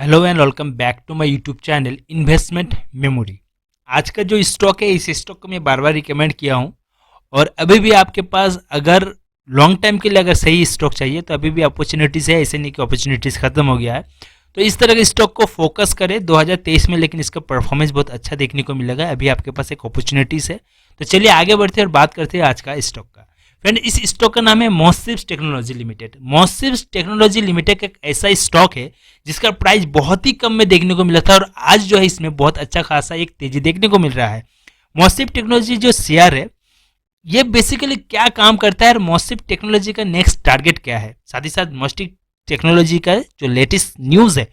Hello and welcome back to my YouTube channel investment memory. आज का जो stock है इस स्टॉक को मैं बार बार रिकमेंड किया हूं और अभी भी आपके पास अगर लॉन्ग टाइम के लिए अगर सही स्टॉक चाहिए तो अभी भी अपॉर्चुनिटीज़ है, ऐसे नहीं कि अपॉर्चुनिटीज़ खत्म हो गया है। तो इस तरह के स्टॉक को फोकस करें 2023 में, लेकिन इसका परफॉर्मेंस बहुत अच्छा देखने को मिलेगा। अभी आपके पास एक अपॉर्चुनिटीज़ है। तो चलिए आगे बढ़ते हैं और बात करते हैं आज का स्टॉक का। फ्रेंड, इस स्टॉक का नाम है मोसिव्स टेक्नोलॉजी लिमिटेड। मोसिव्स टेक्नोलॉजी लिमिटेड एक ऐसा स्टॉक है जिसका प्राइस बहुत ही कम में देखने को मिला था और आज जो है इसमें बहुत अच्छा खासा एक तेजी देखने को मिल रहा है। मोसिव टेक्नोलॉजी जो शेयर है ये बेसिकली क्या काम करता है और मोसिव टेक्नोलॉजी का नेक्स्ट टारगेट क्या है, साथ ही साथ मोसिव टेक्नोलॉजी का जो लेटेस्ट न्यूज़ है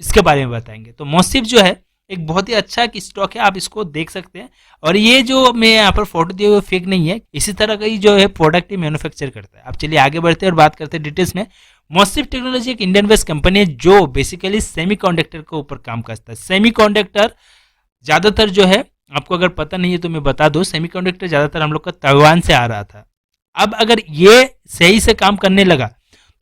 इसके बारे में बताएंगे। तो मोसिव जो है एक बहुत ही अच्छा स्टॉक है, आप इसको देख सकते हैं। और ये जो मैं यहाँ पर फोटो दिए हुए फेक नहीं है, इसी तरह का ही जो है प्रोडक्ट ही मैन्युफैक्चर करता है। अब चलिए आगे बढ़ते हैं और बात करते हैं डिटेल्स में। मोसिव टेक्नोलॉजी एक इंडियन बेस्ड कंपनी है जो बेसिकली सेमीकंडक्टर के ऊपर काम करता है। सेमीकंडक्टर ज़्यादातर जो है, आपको अगर पता नहीं है तो मैं बता दूं, सेमीकंडक्टर ज़्यादातर हम लोग का ताइवान से आ रहा था। अब अगर ये सही से काम करने लगा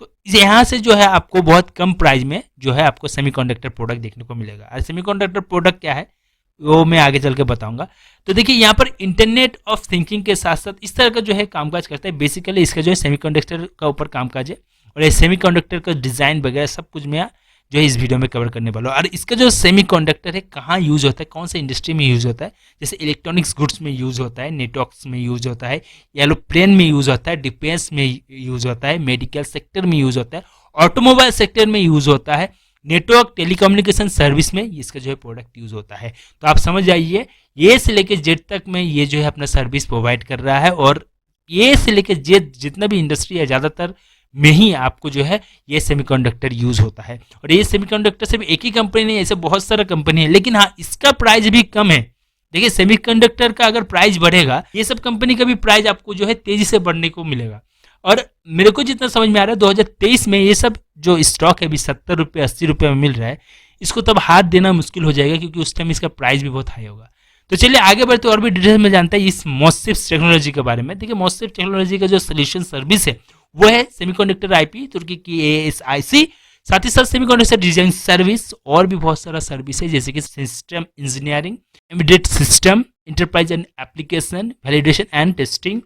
तो यहाँ से जो है आपको बहुत कम प्राइस में जो है आपको सेमीकंडक्टर प्रोडक्ट देखने को मिलेगा। और सेमीकंडक्टर प्रोडक्ट क्या है वो मैं आगे चल के बताऊंगा। तो देखिए यहाँ पर इंटरनेट ऑफ थिंकिंग के साथ साथ इस तरह का जो है कामकाज करता है। बेसिकली इसका जो है सेमीकंडक्टर का ऊपर कामकाज है और ये सेमीकंडक्टर का डिज़ाइन वगैरह सब कुछ मैं जो है इस वीडियो में कवर करने वाला हूँ। और इसका जो सेमीकंडक्टर है कहाँ यूज़ होता है, कौन से इंडस्ट्री में यूज़ होता है, जैसे इलेक्ट्रॉनिक्स गुड्स में यूज़ होता है, नेटवर्क्स में यूज़ होता है, एरोप्लेन में यूज़ होता है, डिफेंस में यूज़ होता है, मेडिकल सेक्टर में यूज़ होता है, ऑटोमोबाइल सेक्टर में यूज़ होता है, नेटवर्क टेलीकम्युनिकेशन सर्विस में इसका जो है प्रोडक्ट यूज़ होता है। तो आप समझ जाइए ये से लेकर जेड तक में ये जो है अपना सर्विस प्रोवाइड कर रहा है। और ये से लेकर जेड जितना भी इंडस्ट्री है ज़्यादातर में ही आपको जो है ये सेमीकंडक्टर यूज़ होता है। और ये सेमीकंडक्टर सिर्फ एक ही कंपनी नहीं है, ऐसे बहुत सारा कंपनी है, लेकिन हाँ इसका प्राइस भी कम है। देखिए सेमीकंडक्टर का अगर प्राइस बढ़ेगा ये सब कंपनी का भी प्राइस आपको जो है तेजी से बढ़ने को मिलेगा। और मेरे को जितना समझ में आ रहा है 2023 में ये सब जो स्टॉक है अभी 70 रुपये 80 रुपये में मिल रहा है, इसको तब हाथ देना मुश्किल हो जाएगा क्योंकि उस टाइम इसका प्राइस भी बहुत हाई होगा। तो चलिए आगे बढ़ते और भी डिटेल में जानते हैं इस मोसिव्स टेक्नोलॉजी के बारे में। देखिए मोसिव टेक्नोलॉजी का जो सोल्यूशन सर्विस है वो है सेमीकंडक्टर आईपी तुर्की की एएसआईसी, साथ ही साथ सेमीकंडक्टर डिजाइन सर्विस और भी बहुत सारा सर्विस है जैसे कि system engineering, embedded system, enterprise and application, validation and testing,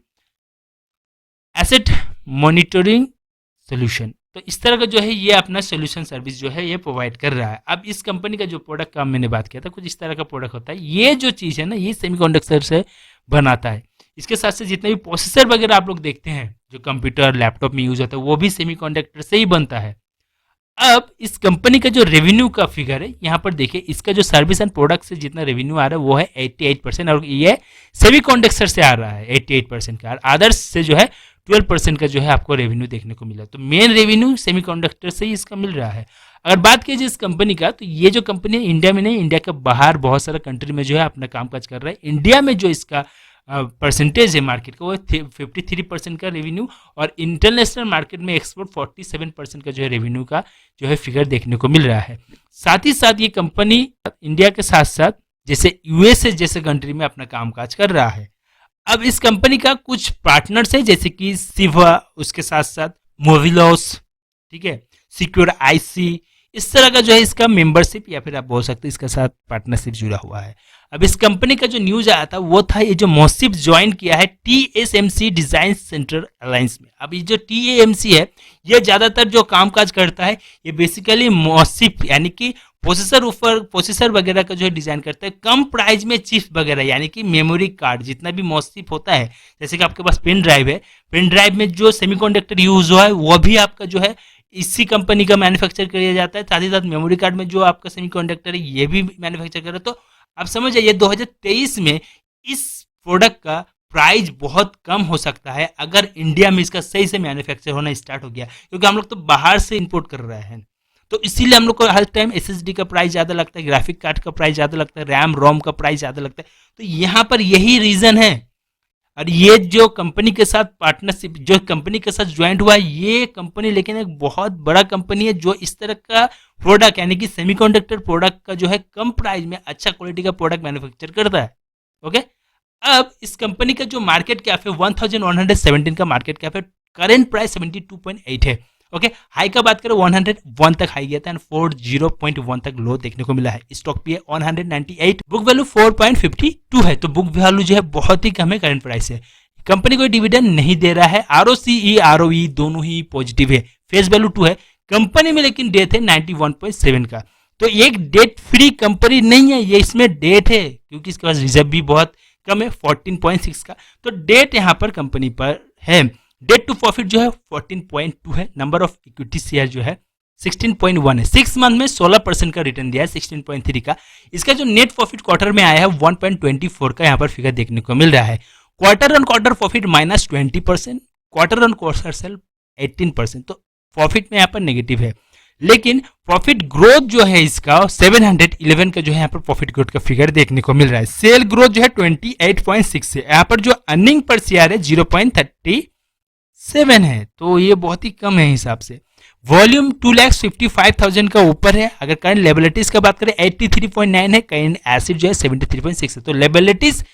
asset monitoring solution. तो इस तरह का जो है ये अपना सोल्यूशन सर्विस जो है ये प्रोवाइड कर रहा है। अब इस कंपनी का जो प्रोडक्ट का मैंने बात किया था कुछ इस तरह का प्रोडक्ट होता है। ये जो चीज़ है ना ये सेमीकंडक्टर से बनाता है। इसके साथ से जितने भी प्रोसेसर वगैरह आप लोग देखते हैं जो कंप्यूटर लैपटॉप में यूज होता है वो भी सेमीकंडक्टर से ही बनता है। अब इस कंपनी का जो रेवेन्यू का फिगर है यहाँ पर देखिए, इसका जो सर्विस एंड प्रोडक्ट से जितना रेवेन्यू आ रहा है वो है 88% और ये सेमीकंडक्टर से आ रहा है 88% का। अदर्स से जो है 12% का जो है आपको रेवेन्यू देखने को मिला। तो मेन रेवेन्यू सेमीकंडक्टर से ही इसका मिल रहा है। अगर बात कीजिए इस कंपनी का तो ये जो कंपनी है इंडिया में नहीं, इंडिया के बाहर बहुत सारा कंट्री में जो है अपना कामकाज कर रहा है। इंडिया में जो इसका परसेंटेज है मार्केट का वो 53% का रेवेन्यू और इंटरनेशनल मार्केट में एक्सपोर्ट 47% का जो है रेवेन्यू का जो है फिगर देखने को मिल रहा है। साथ ही साथ ये कंपनी इंडिया के साथ साथ जैसे यूएसए जैसे कंट्री में अपना कामकाज कर रहा है। अब इस कंपनी का कुछ पार्टनर्स है जैसे कि सिवा, उसके साथ साथ मोविलोस, ठीक है, सिक्योर आईसी, इस तरह का जो है इसका मेंबरशिप या फिर आप बोल सकते हैं इसके साथ पार्टनरशिप जुड़ा हुआ है। अब इस कंपनी का जो न्यूज आया था वो था ये जो मोसिव ज्वाइन किया है टीएसएमसी डिजाइन सेंटर अलायंस में। अब ये जो टीएएमसी है ये ज्यादातर जो कामकाज करता है ये बेसिकली मोसिव यानी कि प्रोसेसर वगैरह का जो है डिजाइन करता है कम प्राइस में, चिप वगैरह यानी कि मेमोरी कार्ड जितना भी मोसिव होता है, जैसे कि आपके पास पेन ड्राइव है, पेन ड्राइव में जो सेमीकंडक्टर यूज हुआ है वो भी आपका जो है इसी कंपनी का मैन्युफैक्चर किया जाता है। साथ ही साथ मेमोरी कार्ड में जो आपका सेमीकंडक्टर है ये भी मैन्युफैक्चर कर रहा है। तो आप समझ जाइए 2023 में इस प्रोडक्ट का प्राइस बहुत कम हो सकता है अगर इंडिया में इसका सही से मैन्युफैक्चर होना स्टार्ट हो गया, क्योंकि हम लोग तो बाहर से इंपोर्ट कर रहे हैं। तो इसीलिए हम लोग को हर टाइम एसएसडी का प्राइस ज़्यादा लगता है, ग्राफिक कार्ड का प्राइस ज़्यादा लगता है, रैम रोम का प्राइस ज़्यादा लगता है। तो यहाँ पर यही रीज़न है। और ये जो कंपनी के साथ पार्टनरशिप जो कंपनी के साथ ज्वाइंट हुआ है ये कंपनी लेकिन एक बहुत बड़ा कंपनी है जो इस तरह का प्रोडक्ट यानी कि सेमीकंडक्टर प्रोडक्ट का जो है कम प्राइस में अच्छा क्वालिटी का प्रोडक्ट मैन्युफैक्चर करता है। ओके, अब इस कंपनी का जो मार्केट कैप है 1117 का मार्केट कैप है, करेंट प्राइस 72.8 है। ओके, हाई का बात करें 101 तक हाई गया था एंड 40.1 तक लो देखने को मिला है। स्टॉक भी है 198, बुक वैल्यू 4.52 है, तो बुक वैल्यू जो है बहुत ही कम है करंट प्राइस है। कंपनी कोई डिविडेंड नहीं दे रहा है, आरओसीई आरओई दोनों ही पॉजिटिव है, फेस वैल्यू 2 है कंपनी में, लेकिन डेट है 91.7 का। तो एक डेट फ्री कंपनी नहीं है ये, इसमें डेट है क्योंकि इसके पास रिजर्व भी बहुत कम है 14.6 का, तो डेट यहाँ पर कंपनी पर है। डेट टू प्रॉफिट जो है 14.2 है, नंबर ऑफ इक्विटी शेयर जो है 16.1 है, 6 मंथ में 16% का रिटर्न दिया है 16.3 का। इसका जो नेट प्रॉफिट क्वार्टर में आया है 1.24 का यहाँ पर फिगर देखने को मिल रहा है। Quarter on quarter profit -20%, quarter on quarter sale 18%, तो प्रॉफिट में यहाँ पर नेगेटिव है। लेकिन प्रॉफिट ग्रोथ जो है इसका 711 का जो है यहाँ पर प्रॉफिट ग्रोथ का फिगर देखने को मिल रहा है। सेल ग्रोथ जो है 28.6 है, यहाँ पर जो अर्निंग पर शेयर है 0.37 है, तो ये बहुत ही कम है हिसाब से। वॉल्यूम 2,55,000 का ऊपर है। अगर करंट लेबिलिटीज का बात करें 83.9 है, करंट एसिड जो है 73.6 है, तो लेबिलिटीज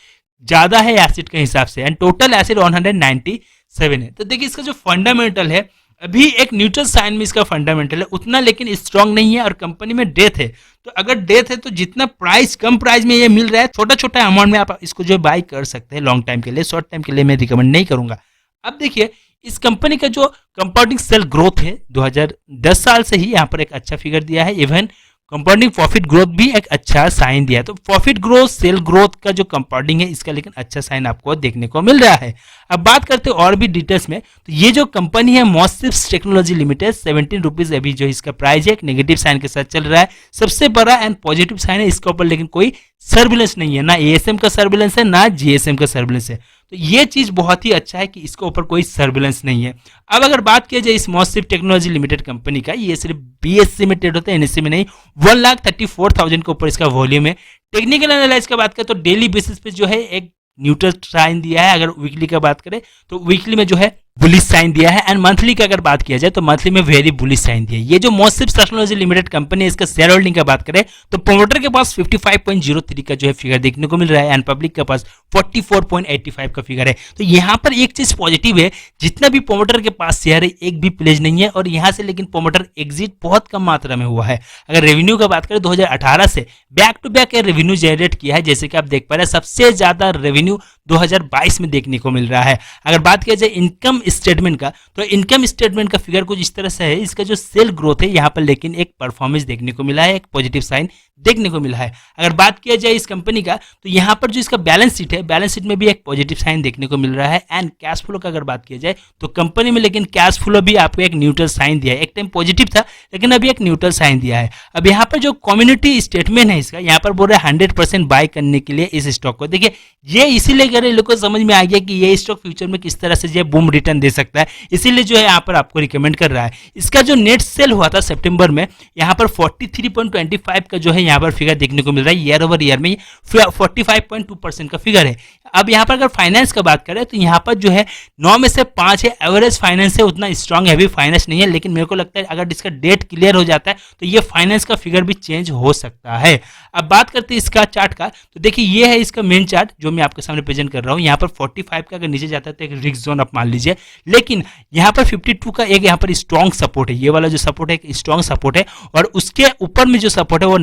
ज्यादा है एसिड के हिसाब से एंड टोटल एसिड 197 है। तो देखिए इसका जो फंडामेंटल है अभी एक न्यूट्रल साइन में इसका फंडामेंटल है उतना, लेकिन स्ट्रांग नहीं है और कंपनी में डेथ है। तो अगर डेथ है तो जितना प्राइस कम प्राइस में ये मिल रहा है, छोटा छोटा अमाउंट में आप इसको जो बाई कर सकते हैं लॉन्ग टाइम के लिए, शॉर्ट टाइम के लिए मैं रिकमेंड नहीं करूंगा। अब देखिए इस कंपनी का जो कंपाउंडिंग सेल ग्रोथ है 2010 साल से ही यहाँ पर एक अच्छा फिगर दिया है, इवन कंपाउंडिंग प्रॉफिट ग्रोथ भी एक अच्छा साइन दिया है। तो प्रॉफिट ग्रोथ सेल ग्रोथ का जो कंपाउंडिंग है इसका लेकिन अच्छा साइन आपको देखने को मिल रहा है। अब बात करते हैं और भी डिटेल्स में, तो ये जो कंपनी है मॉसिप्स टेक्नोलॉजी लिमिटेड 17 रुपीज अभी जो इसका प्राइस है एक नेगेटिव साइन के साथ चल रहा है। सबसे बड़ा एंड पॉजिटिव साइन है इसके ऊपर लेकिन कोई सर्विलेंस नहीं है, ना एएसएम का सर्विलेंस है ना जीएसएम का सर्विलेंस है, तो ये चीज बहुत ही अच्छा है कि इसके ऊपर कोई सर्विलेंस नहीं है। अब अगर बात किया जाए इस मॉसिप टेक्नोलॉजी लिमिटेड कंपनी का, ये सिर्फ बीएससी में ट्रेड होता है, एनएससी में नहीं। 1,34,000 के ऊपर इसका वॉल्यूम है। टेक्निकल एनालिसिस का बात करें तो डेली बेसिस पे जो है एक न्यूट्रल साइन दिया है, अगर वीकली का बात करें तो वीकली में जो है बुलिश साइन दिया है एंड मंथली का अगर बात किया जाए तो मंथली में वेरी बुलिश साइन दिया है। ये जो मॉसिप्स टेक्नोलॉजी लिमिटेड कंपनी है इसका शेयर होल्डिंग का बात करें तो प्रोमोटर के पास 55.03 का जो है फिगर देखने को मिल रहा है एंड पब्लिक के पास 44.85 का फिगर है। तो यहाँ पर एक चीज पॉजिटिव है, जितना भी प्रोमोटर के पास शेयर है एक भी प्लेज नहीं है और यहाँ से लेकिन प्रोमोटर एग्जिट बहुत कम मात्रा में हुआ है। अगर रेवेन्यू का बात करें 2018 से back to back revenue generate किया है, जैसे कि आप देख पा रहे हैं सबसे ज्यादा रेवेन्यू 2022 में देखने को मिल रहा है। अगर बात किया जाए इनकम स्टेटमेंट का तो इनकम स्टेटमेंट का फिगर कुछ इस तरह से है, इसका जो सेल ग्रोथ है यहाँ पर लेकिन एक परफॉर्मेंस देखने को मिला है, एक पॉजिटिव साइन देखने को मिला है। अगर बात किया जाए इस कंपनी का तो यहाँ पर जो इसका बैलेंस शीट है, बैलेंस शीट में भी एक पॉजिटिव साइन देखने को मिल रहा है एंड कैश फ्लो का अगर बात किया जाए तो कंपनी में लेकिन कैश फ्लो भी आपको एक न्यूट्रल साइन दिया है। एक टाइम पॉजिटिव था लेकिन अभी एक न्यूट्रल साइन दिया है। अब यहाँ पर जो कम्युनिटी स्टेटमेंट है इसका, यहाँ पर बोल रहे हैं 100% बाय करने के लिए इस स्टॉक को। देखिए ये इसीलिए कर लोग को समझ में आ गया कि ये स्टॉक फ्यूचर में किस तरह से जो बूम रिटर्न दे सकता है, इसीलिए जो है यहाँ पर आपको रिकमेंड कर रहा है। इसका जो नेट सेल हुआ था सितंबर में यहाँ पर 43.25 का जो है यहाँ पर फिगर देखने को मिल रहा है, ईयर ओवर ईयर में 45.2% का फिगर है। अब यहाँ पर अगर फाइनेंस का बात करें तो यहाँ पर जो है 9 में से 5 है, एवरेज फाइनेंस है, उतना स्ट्रांग हैवी फाइनेंस नहीं है, लेकिन मेरे को लगता है अगर इसका डेट क्लियर हो जाता है तो ये फाइनेंस का फिगर भी चेंज हो सकता है। अब बात करते हैं इसका चार्ट का, तो देखिए ये है इसका मेन चार्ट जो मैं आपके सामने प्रेजेंट कर रहा हूँ। यहाँ पर 45 का अगर नीचे जाता है तो एक रिस्क जोन आप मान लीजिए, लेकिन यहाँ पर 52 का एक यहाँ पर स्ट्रॉन्ग सपोर्ट है, ये वाला जो सपोर्ट है एक स्ट्रॉन्ग सपोर्ट है और उसके ऊपर में जो सपोर्ट है वो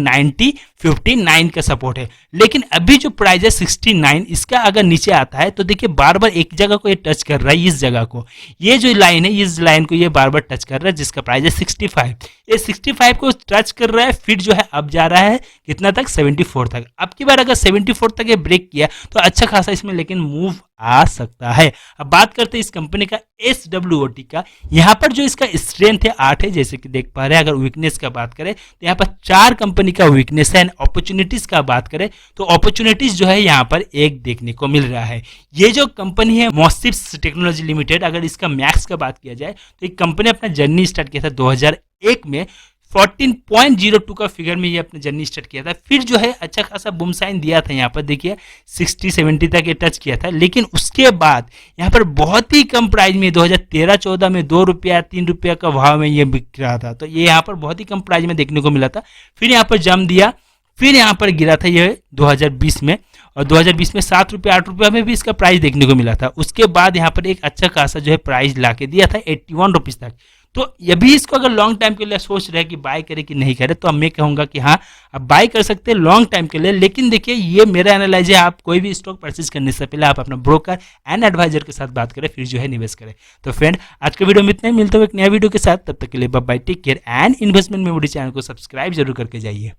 59 का सपोर्ट है। लेकिन अभी जो प्राइस है 69, इसका अगर नीचे आता है तो देखिए बार बार एक जगह को ये टच कर रहा है, इस जगह को, ये जो लाइन है इस लाइन को ये बार बार टच कर रहा है जिसका प्राइस है 65। ये 65 को टच कर रहा है, फिर जो है अब जा रहा है कितना तक 74 तक। अब की बार अगर 74 तक ये ब्रेक किया तो अच्छा खासा इसमें लेकिन मूव आ सकता है। अब बात करते हैं इस कंपनी का SWOT का, यहाँ पर जो इसका स्ट्रेंथ है 8 है, जैसे कि देख पा रहे हैं। अगर वीकनेस का बात करें तो यहाँ पर 4 कंपनी का वीकनेस है। अपॉर्चुनिटीज का बात करें तो अपॉर्चुनिटीज जो है यहाँ पर एक देखने को मिल रहा है। ये जो कंपनी है मॉसिप्स टेक्नोलॉजी लिमिटेड, अगर इसका मैक्स का बात किया जाए तो एक कंपनी अपना जर्नी स्टार्ट किया था 2001 में 14.02 का फिगर में ये अपने जर्नी स्टार्ट किया था। फिर जो है अच्छा खासा बूम साइन दिया था, यहाँ पर देखिए 60-70 तक ये टच किया था, लेकिन उसके बाद यहाँ पर बहुत ही कम प्राइस में 2013-14 में 2 रुपया 3 रुपया का भाव में ये बिक रहा था, तो ये यहाँ पर बहुत ही कम प्राइस में देखने को मिला था। फिर यहाँ पर जम दिया, फिर यहाँ पर गिरा था ये 2020 में, और 2020 में 7 रुपया 8 रुपया में भी इसका प्राइस देखने को मिला था। उसके बाद यहाँ पर एक अच्छा खासा जो है प्राइस ला के दिया था 81 रुपीज़ तक। तो ये भी इसको अगर लॉन्ग टाइम के लिए सोच रहे हैं कि बाय करे कि नहीं करे, तो अब मैं कहूँगा कि हाँ, आप बाय कर सकते हैं लॉन्ग टाइम के लिए। लेकिन देखिए, ये मेरा एनालाइज है, आप कोई भी स्टॉक परचेज करने से पहले आप अपना ब्रोकर एंड एडवाइजर के साथ बात करें, फिर जो है निवेश करें। तो फ्रेंड, आज के वीडियो में इतना ही, मिलते हुए एक नया वीडियो के साथ, तब तक के लिए bye bye, take care and investment memory channel को सब्सक्राइब जरूर करके जाइए।